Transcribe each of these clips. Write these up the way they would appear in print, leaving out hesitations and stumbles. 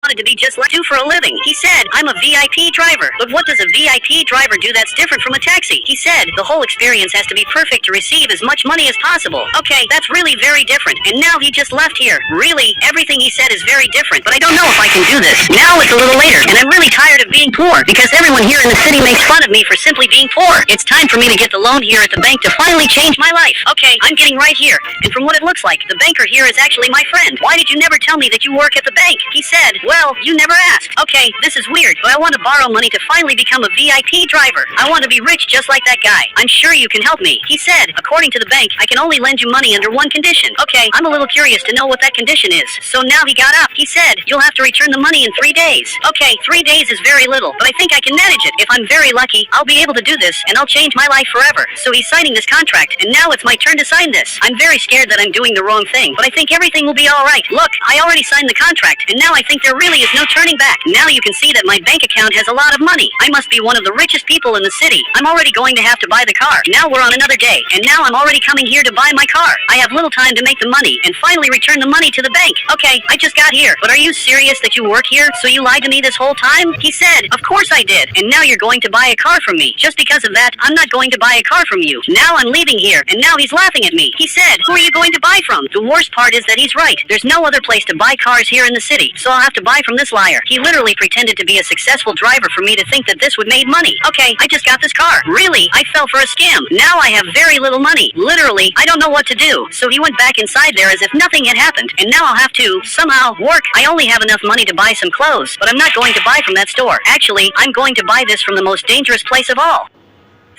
wanted to be just like you for a living. He said, I'm a VIP driver. But what does a VIP driver do that's different from a taxi? He said, the whole experience has to be perfect to receive as much money as possible. Okay, that's really very different. And now he just left here. Really, everything he said is very different, but I don't know if I can do this. Now it's a little later, and I'm really tired of being poor, because everyone here in the city makes fun of me for simply being poor. It's time for me to get the loan here at the bank to finally change my life. Okay, I'm getting right here, and from what it looks like, the banker here is actually my friend. Why did you never tell me that you work at the bank? He said, well, you never asked. Okay, this is weird, but I want to borrow money to finally become a VIP driver. I want to be rich just like that guy. I'm sure you can help me. He said, according to the bank, I can only lend you money under one condition. Okay, I'm a little curious to know what that condition is. So now he got up. He said, you'll have to return the money in 3 days. Okay, 3 days is very little, but I think I can manage it. If I'm very lucky, I'll be able to do this, and I'll change my life forever. So he's signing this contract, and now it's my turn to sign this. I'm very scared that I'm doing the wrong thing, but I think everything will be alright. Look, I already signed the contract, and now I think there really is no turning back. Now you can see that my bank account has a lot of money. I must be one of the richest people in the city. I'm already going to have to buy the car. Now we're on another day, and now I'm already coming here to buy my car. I have little time to make the money, and finally return the money to the bank. Okay, I just got here, but are you serious that you work here? So you lied to me this whole time? He said, of course I did, and now you're going to buy a car from me. Just because of that, I'm not going to buy a car from you. Now I'm leaving here, and now he's laughing at me. He said, who are you going to buy from? The worst part is that he's right. There's no other place to buy cars here in the city, so I'll have to buy from this liar. He literally pretended to be a successful driver for me to think that this would make money. Okay, I just got this car. Really? I fell for a scam. Now I have very little money. Literally, I don't know what to do. So he went back inside there as if nothing had happened, and now I'll have to, somehow, work. I only have enough money to buy some clothes, but I'm not going to buy from that store. Actually, I'm going to buy this from the most dangerous place of all.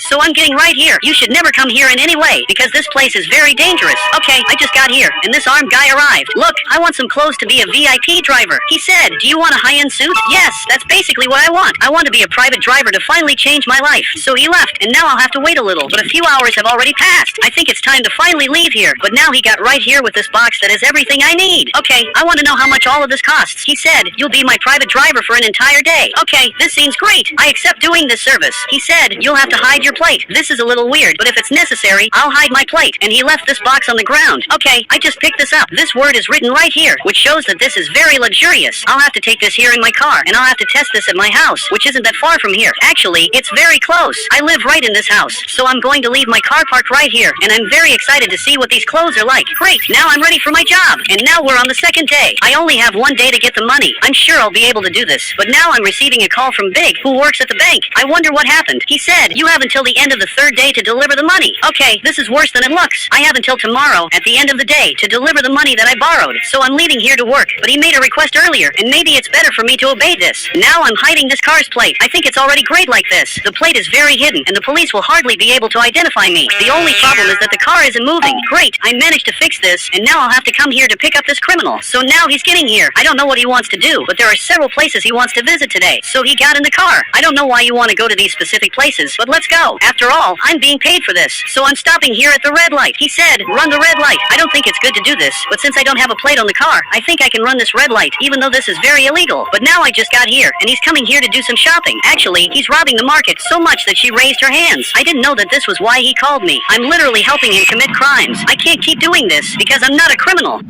So I'm getting right here. You should never come here in any way, because this place is very dangerous. Okay, I just got here, and this armed guy arrived. Look, I want some clothes to be a VIP driver. He said, do you want a high-end suit? Yes, that's basically what I want. I want to be a private driver to finally change my life. So he left, and now I'll have to wait a little, but a few hours have already passed. I think it's time to finally leave here, but now he got right here with this box that has everything I need. Okay, I want to know how much all of this costs. He said, you'll be my private driver for an entire day. Okay, this seems great. I accept doing this service. He said, you'll have to hide your plate. This is a little weird, but if it's necessary, I'll hide my plate. And he left this box on the ground. Okay, I just picked this up. This word is written right here, which shows that this is very luxurious. I'll have to take this here in my car, and I'll have to test this at my house, which isn't that far from here. Actually, it's very close. I live right in this house, so I'm going to leave my car parked right here, and I'm very excited to see what these clothes are like. Great, now I'm ready for my job. And now we're on the second day. I only have 1 day to get the money. I'm sure I'll be able to do this, but now I'm receiving a call from Big, who works at the bank. I wonder what happened. He said, you have until the end of the 3rd day to deliver the money. Okay, this is worse than it looks. I have until tomorrow, at the end of the day, to deliver the money that I borrowed. So I'm leaving here to work, but he made a request earlier, and maybe it's better for me to obey this. Now I'm hiding this car's plate. I think it's already great like this. The plate is very hidden, and the police will hardly be able to identify me. The only problem is that the car isn't moving. Great, I managed to fix this, and now I'll have to come here to pick up this criminal. So now he's getting here. I don't know what he wants to do, but there are several places he wants to visit today. So he got in the car. I don't know why you want to go to these specific places, but let's go. After all, I'm being paid for this, so I'm stopping here at the red light. He said, run the red light. I don't think it's good to do this, but since I don't have a plate on the car, I think I can run this red light, even though this is very illegal. But now I just got here, and he's coming here to do some shopping. Actually, he's robbing the market so much that she raised her hands. I didn't know that this was why he called me. I'm literally helping him commit crimes. I can't keep doing this, because I'm not a criminal.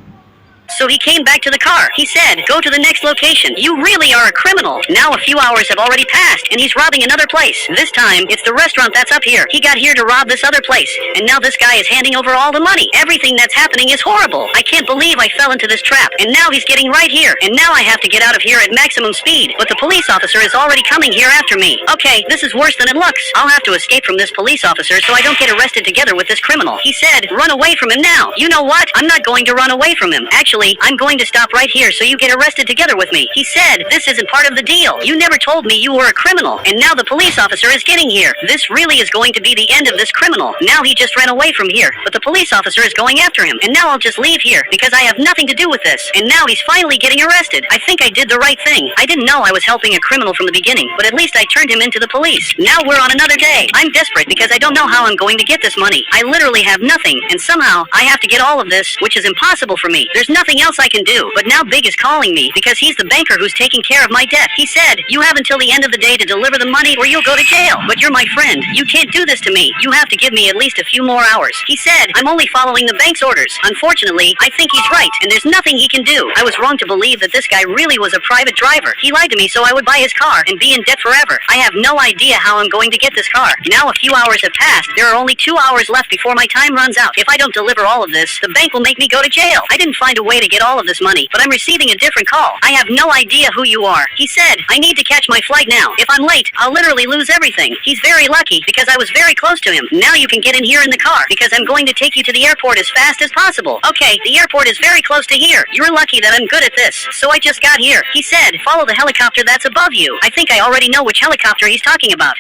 So he came back to the car. He said, go to the next location. You really are a criminal. Now a few hours have already passed, and he's robbing another place. This time, it's the restaurant that's up here. He got here to rob this other place, and now this guy is handing over all the money. Everything that's happening is horrible. I can't believe I fell into this trap, and now he's getting right here, and now I have to get out of here at maximum speed, but the police officer is already coming here after me. Okay, this is worse than it looks. I'll have to escape from this police officer so I don't get arrested together with this criminal. He said, run away from him now. You know what? I'm not going to run away from him. Actually, I'm going to stop right here so you get arrested together with me. He said, this isn't part of the deal. You never told me you were a criminal, and now the police officer is getting here. This really is going to be the end of this criminal. Now he just ran away from here, but the police officer is going after him, and now I'll just leave here because I have nothing to do with this. And now he's finally getting arrested. I think I did the right thing. I didn't know I was helping a criminal from the beginning, but at least I turned him into the police. Now we're on another day. I'm desperate because I don't know how I'm going to get this money. I literally have nothing, and somehow I have to get all of this, which is impossible for me. There's nothing nothing else I can do. But now Big is calling me because he's the banker who's taking care of my debt. He said, you have until the end of the day to deliver the money or you'll go to jail. But you're my friend. You can't do this to me. You have to give me at least a few more hours. He said, I'm only following the bank's orders. Unfortunately, I think he's right, and there's nothing he can do. I was wrong to believe that this guy really was a private driver. He lied to me so I would buy his car and be in debt forever. I have no idea how I'm going to get this car. Now a few hours have passed. There are only 2 hours left before my time runs out. If I don't deliver all of this, the bank will make me go to jail. I didn't find a way to get all of this money, but I'm receiving a different call. I have no idea who you are. He said, I need to catch my flight now. If I'm late, I'll literally lose everything. He's very lucky because I was very close to him. Now you can get in here in the car because I'm going to take you to the airport as fast as possible. Okay, the airport is very close to here. You're lucky that I'm good at this. So I just got here. He said, follow the helicopter that's above you. I think I already know which helicopter he's talking about.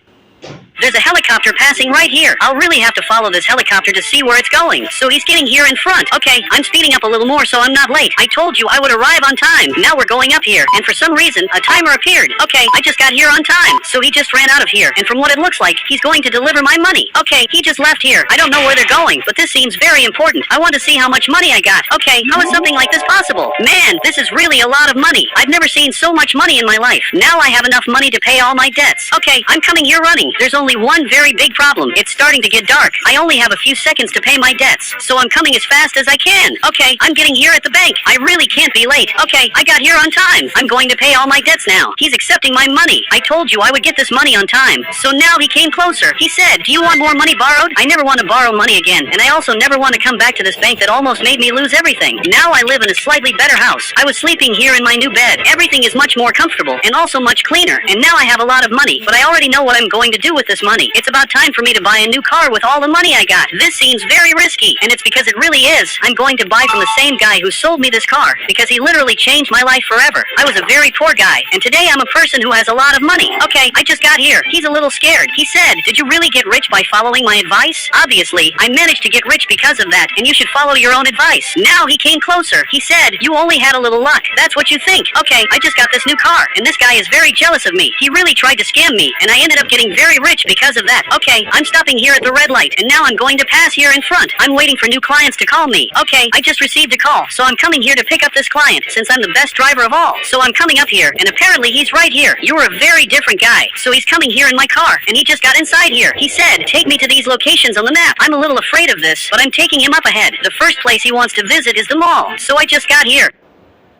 There's a helicopter passing right here. I'll really have to follow this helicopter to see where it's going. So he's getting here in front. Okay, I'm speeding up a little more so I'm not late. I told you I would arrive on time. Now we're going up here. And for some reason, a timer appeared. Okay, I just got here on time. So he just ran out of here. And from what it looks like, he's going to deliver my money. Okay, he just left here. I don't know where they're going, but this seems very important. I want to see how much money I got. Okay, how is something like this possible? Man, this is really a lot of money. I've never seen so much money in my life. Now I have enough money to pay all my debts. Okay, I'm coming here running. There's only one very big problem. It's starting to get dark. I only have a few seconds to pay my debts, so I'm coming as fast as I can. Okay, I'm getting here at the bank. I really can't be late. Okay, I got here on time. I'm going to pay all my debts now. He's accepting my money. I told you I would get this money on time. So now he came closer. He said, do you want more money borrowed? I never want to borrow money again, and I also never want to come back to this bank that almost made me lose everything. Now I live in a slightly better house. I was sleeping here in my new bed. Everything is much more comfortable and also much cleaner, and now I have a lot of money, but I already know what I'm going to do with this money. It's about time for me to buy a new car with all the money I got. This seems very risky, and it's because it really is. I'm going to buy from the same guy who sold me this car, because he literally changed my life forever. I was a very poor guy, and today I'm a person who has a lot of money. Okay, I just got here. He's a little scared. He said, did you really get rich by following my advice? Obviously, I managed to get rich because of that, and you should follow your own advice. Now he came closer. He said, you only had a little luck. That's what you think. Okay, I just got this new car, and this guy is very jealous of me. He really tried to scam me, and I ended up getting very rich because of that. Okay, I'm stopping here at the red light, and now I'm going to pass here in front. I'm waiting for new clients to call me. Okay, I just received a call, so I'm coming here to pick up this client, since I'm the best driver of all. So I'm coming up here, and apparently he's right here. You're a very different guy. So he's coming here in my car, and he just got inside here. He said, take me to these locations on the map. I'm a little afraid of this, but I'm taking him up ahead. The first place he wants to visit is the mall. So I just got here.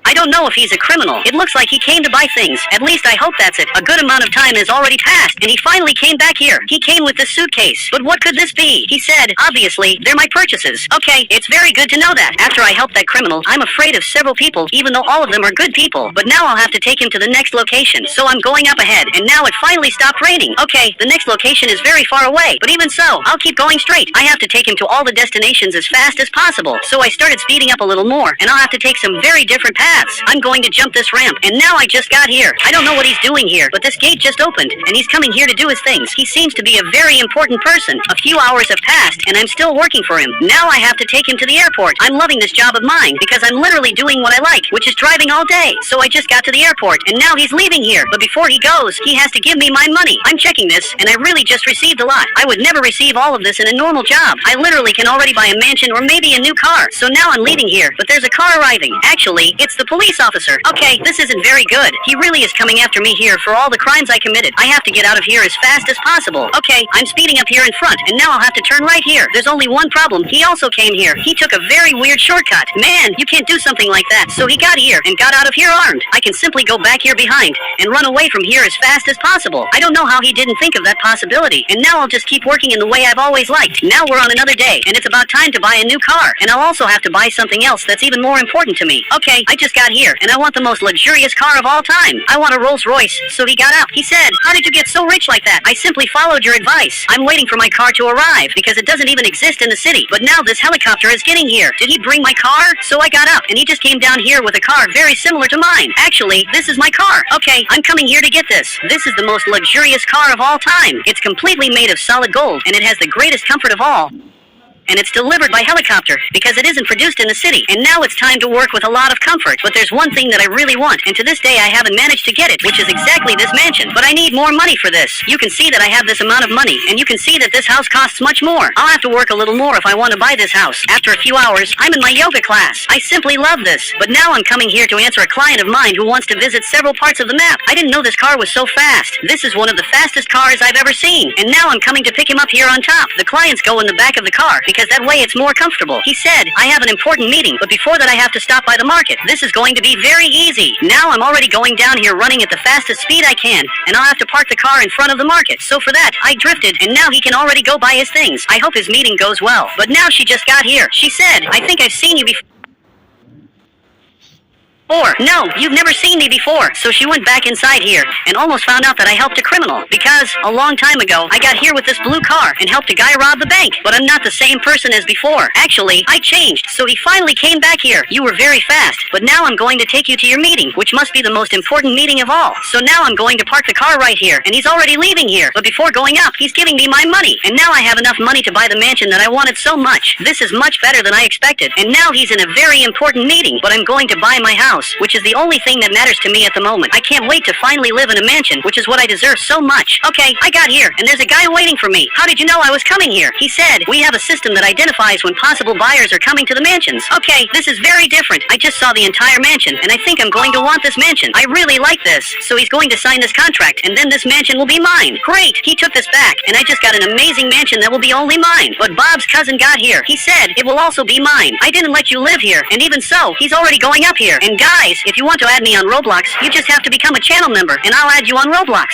I don't know if he's a criminal. It looks like he came to buy things. At least I hope that's it. A good amount of time has already passed, and he finally came back here. He came with this suitcase. But what could this be? He said, obviously, they're my purchases. Okay, it's very good to know that. After I helped that criminal, I'm afraid of several people, even though all of them are good people. But now I'll have to take him to the next location. So I'm going up ahead, and now it finally stopped raining. Okay, the next location is very far away, but even so, I'll keep going straight. I have to take him to all the destinations as fast as possible. So I started speeding up a little more, and I'll have to take some very different paths. I'm going to jump this ramp, and now I just got here. I don't know what he's doing here, but this gate just opened, and he's coming here to do his things. He seems to be a very important person. A few hours have passed, and I'm still working for him. Now I have to take him to the airport. I'm loving this job of mine, because I'm literally doing what I like, which is driving all day. So I just got to the airport, and now he's leaving here. But before he goes, he has to give me my money. I'm checking this, and I really just received a lot. I would never receive all of this in a normal job. I literally can already buy a mansion or maybe a new car. So now I'm leaving here, but there's a car arriving. Actually, it's the police officer. Okay, this isn't very good. He really is coming after me here for all the crimes I committed. I have to get out of here as fast as possible. Okay, I'm speeding up here in front, and now I'll have to turn right here. There's only one problem. He also came here. He took a very weird shortcut. Man, you can't do something like that. So he got here and got out of here armed. I can simply go back here behind and run away from here as fast as possible. I don't know how he didn't think of that possibility. And now I'll just keep working in the way I've always liked. Now we're on another day, and it's about time to buy a new car. And I'll also have to buy something else that's even more important to me. Okay, I just got here, and I want the most luxurious car of all time. I want a Rolls Royce. So he got out. He said, how did you get so rich like that? I simply followed your advice. I'm waiting for my car to arrive because it doesn't even exist in the city. But now this helicopter is getting here. Did he bring my car? So I got up, and he just came down here with a car very similar to mine. Actually, this is my car. Okay, I'm coming here to get this. This is the most luxurious car of all time. It's completely made of solid gold, and it has the greatest comfort of all. and it's delivered by helicopter because it isn't produced in the city. And now it's time to work with a lot of comfort. But there's one thing that I really want, and to this day I haven't managed to get it, which is exactly this mansion. But I need more money for this. You can see that I have this amount of money, and you can see that this house costs much more. I'll have to work a little more if I want to buy this house. After a few hours, I'm in my yoga class. I simply love this. But now I'm coming here to answer a client of mine who wants to visit several parts of the map. I didn't know this car was so fast. This is one of the fastest cars I've ever seen. And now I'm coming to pick him up here on top. The clients go in the back of the car because that way it's more comfortable. He said, I have an important meeting, but before that I have to stop by the market. This is going to be very easy. Now I'm already going down here running at the fastest speed I can, and I'll have to park the car in front of the market. So for that, I drifted, and now he can already go buy his things. I hope his meeting goes well. But now she just got here. She said, I think I've seen you before. No, you've never seen me before. So she went back inside here and almost found out that I helped a criminal because a long time ago I got here with this blue car and helped a guy rob the bank. But I'm not the same person as before. Actually, I changed. So he finally came back here. You were very fast. But now I'm going to take you to your meeting, which must be the most important meeting of all. So now I'm going to park the car right here, and he's already leaving here. But before going up, he's giving me my money. And now I have enough money to buy the mansion that I wanted so much. This is much better than I expected. And now he's in a very important meeting, but I'm going to buy my house, which is the only thing that matters to me at the moment. I can't wait to finally live in a mansion, which is what I deserve so much. Okay, I got here, and there's a guy waiting for me. How did you know I was coming here? He said, we have a system that identifies when possible buyers are coming to the mansions. Okay, this is very different. I just saw the entire mansion, and I think I'm going to want this mansion. I really like this. So he's going to sign this contract, and then this mansion will be mine. Great, he took this back, and I just got an amazing mansion that will be only mine. But Bob's cousin got here. He said, it will also be mine. I didn't let you live here, and even so, he's already going up here. And guys, if you want to add me on Roblox, you just have to become a channel member, and I'll add you on Roblox.